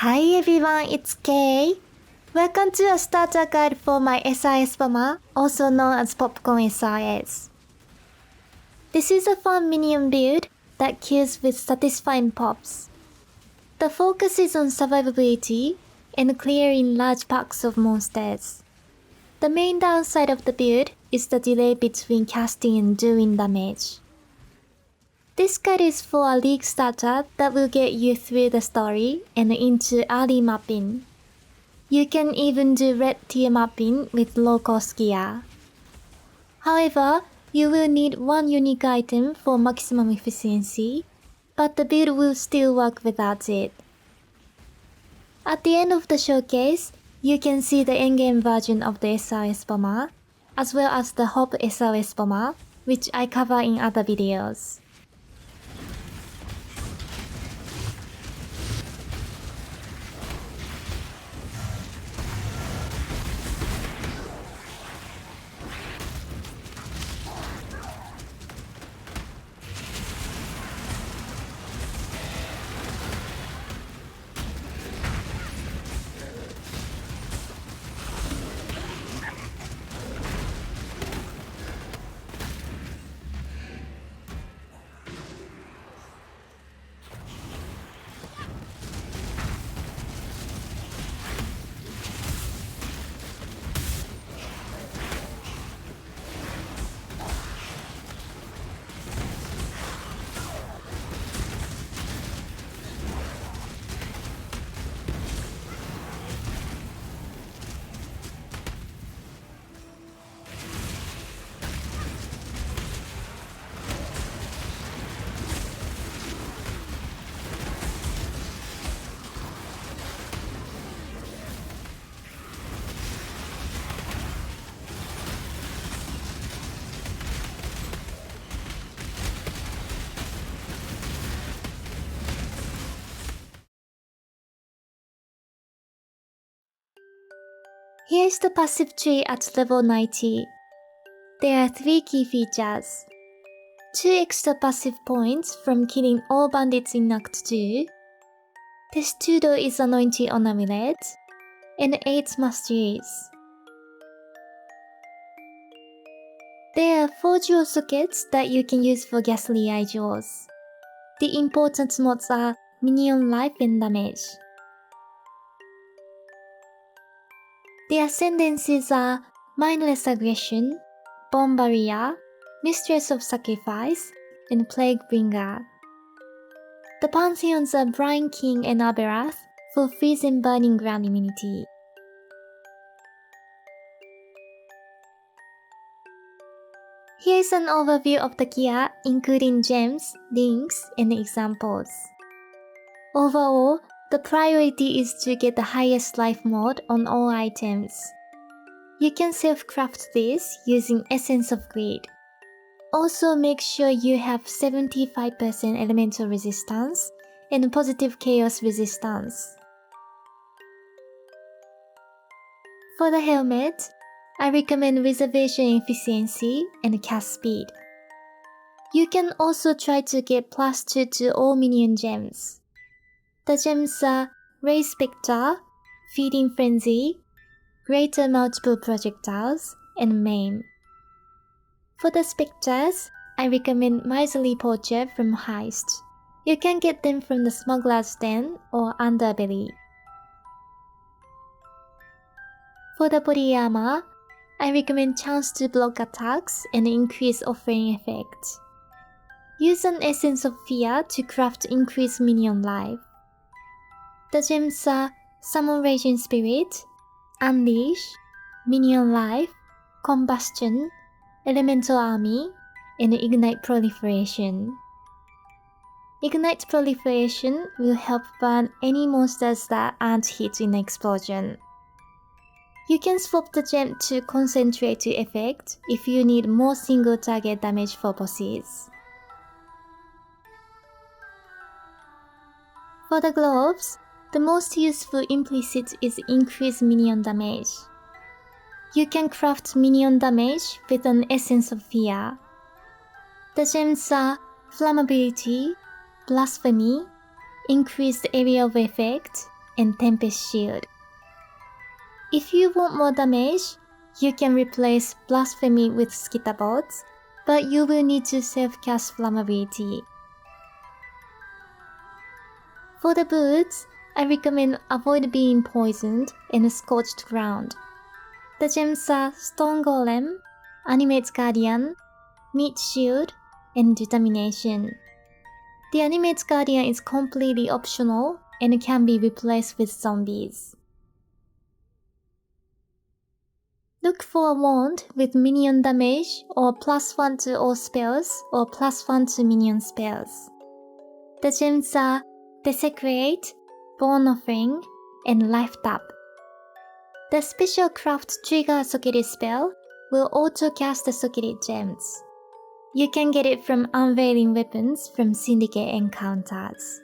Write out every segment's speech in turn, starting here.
Hi everyone, it's Kay. Welcome to a starter guide for my SIS bomber, also known as Popcorn SIS. This is a fun minion build that kills with satisfying pops. The focus is on survivability and clearing large packs of monsters. The main downside of the build is the delay between casting and doing damage. This guide is for a league starter that will get you through the story and into early mapping. You can even do red tier mapping with low cost gear. However, you will need one unique item for maximum efficiency, but the build will still work without it. At the end of the showcase, you can see the endgame version of the SRS bomber, as well as the Hop SRS bomber, which I cover in other videos. Here's the passive tree at level 90. There are 3 key features. 2 extra passive points from killing all bandits in Act 2. Testudo is anointed on amulet. And 8 masteries. There are 4 jewel sockets that you can use for ghastly eye jewels. The important mods are minion life and damage. The ascendancies are Mindless Aggression, Bomb Barrier, Mistress of Sacrifice, and Plague Bringer. The pantheons are Brine King and Aberath for freeze and burning ground immunity. Here's an overview of the gear including gems, links, and examples. Overall, the priority is to get the highest life mod on all items. You can self-craft this using Essence of Greed. Also make sure you have 75% elemental resistance and positive chaos resistance. For the helmet, I recommend reservation efficiency and cast speed. You can also try to get +2 to all minion gems. The gems are Ray Spectre, Feeding Frenzy, Greater Multiple Projectiles, and Maim. For the Spectres, I recommend Miserly Poacher from Heist. You can get them from the Smuggler's Den or Underbelly. For the body armor, I recommend Chance to block attacks and increase offering effect. Use an Essence of Fear to craft increased minion life. The gems are Summon Raging Spirit, Unleash, Minion Life, Combustion, Elemental Army, and Ignite Proliferation. Ignite Proliferation will help burn any monsters that aren't hit in explosion. You can swap the gem to Concentrate to effect if you need more single target damage for bosses. For the gloves, the most useful implicit is increased minion damage. You can craft minion damage with an Essence of Fear. The gems are Flammability, Blasphemy, Increased Area of Effect, and Tempest Shield. If you want more damage, you can replace Blasphemy with Skitterbots, but you will need to self-cast Flammability. For the boots, I recommend avoid being poisoned and scorched ground. The gems are Stone Golem, Animate's Guardian, Meat Shield, and Determination. The Animate's Guardian is completely optional and can be replaced with zombies. Look for a wand with minion damage or +1 to all spells or +1 to minion spells. The gems are Desecrate, Bone Offering, and Life Tap. The special craft trigger socketed spell will auto-cast the socketed gems. You can get it from Unveiling Weapons from Syndicate encounters.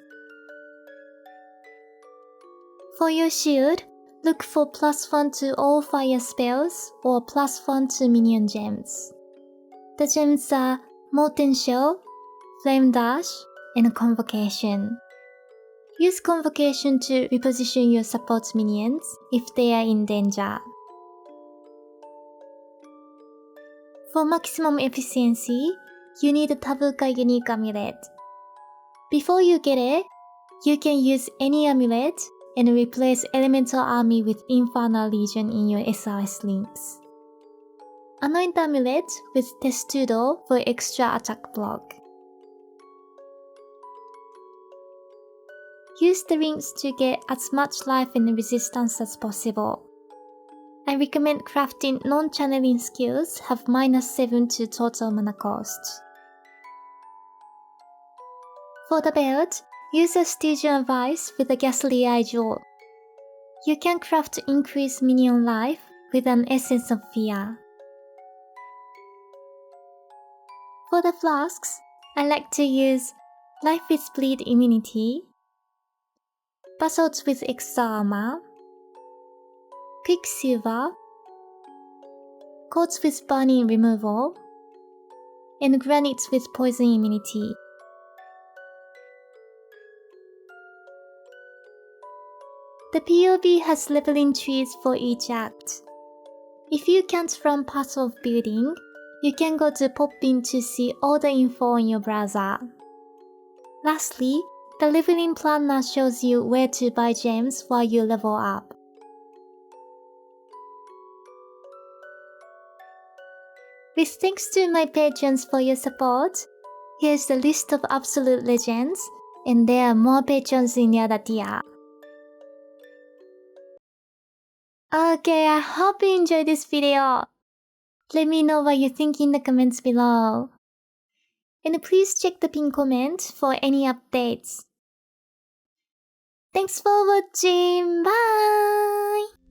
For your shield, look for +1 to all fire spells or +1 to minion gems. The gems are Molten Shell, Flame Dash, and Convocation. Use Convocation to reposition your support minions if they are in danger. For maximum efficiency, you need a Tabuka unique amulet. Before you get it, you can use any amulet and replace Elemental Army with Infernal Legion in your SRS links. Anoint the amulet with Testudo for extra attack block. Use the rings to get as much life and resistance as possible. I recommend crafting non-channeling skills have -7 to total mana cost. For the belt, use a Stygian Vice with a Ghastly Eye Jewel. You can craft increased minion life with an Essence of Fear. For the flasks, I like to use Life with Bleed Immunity, Basalts with Extra Armor, Quicksilver, Quartz with Burning Removal, and Granites with Poison Immunity. The POB has leveling trees for each act. If you can't run Path of Building, you can go to Poppin to see all the info in your browser. Lastly, the leveling planner shows you where to buy gems while you level up. With thanks to my patrons for your support, here's the list of absolute legends, and there are more patrons in the other tier. Okay, I hope you enjoyed this video. Let me know what you think in the comments below. And please check the pinned comment for any updates. Thanks for watching, bye!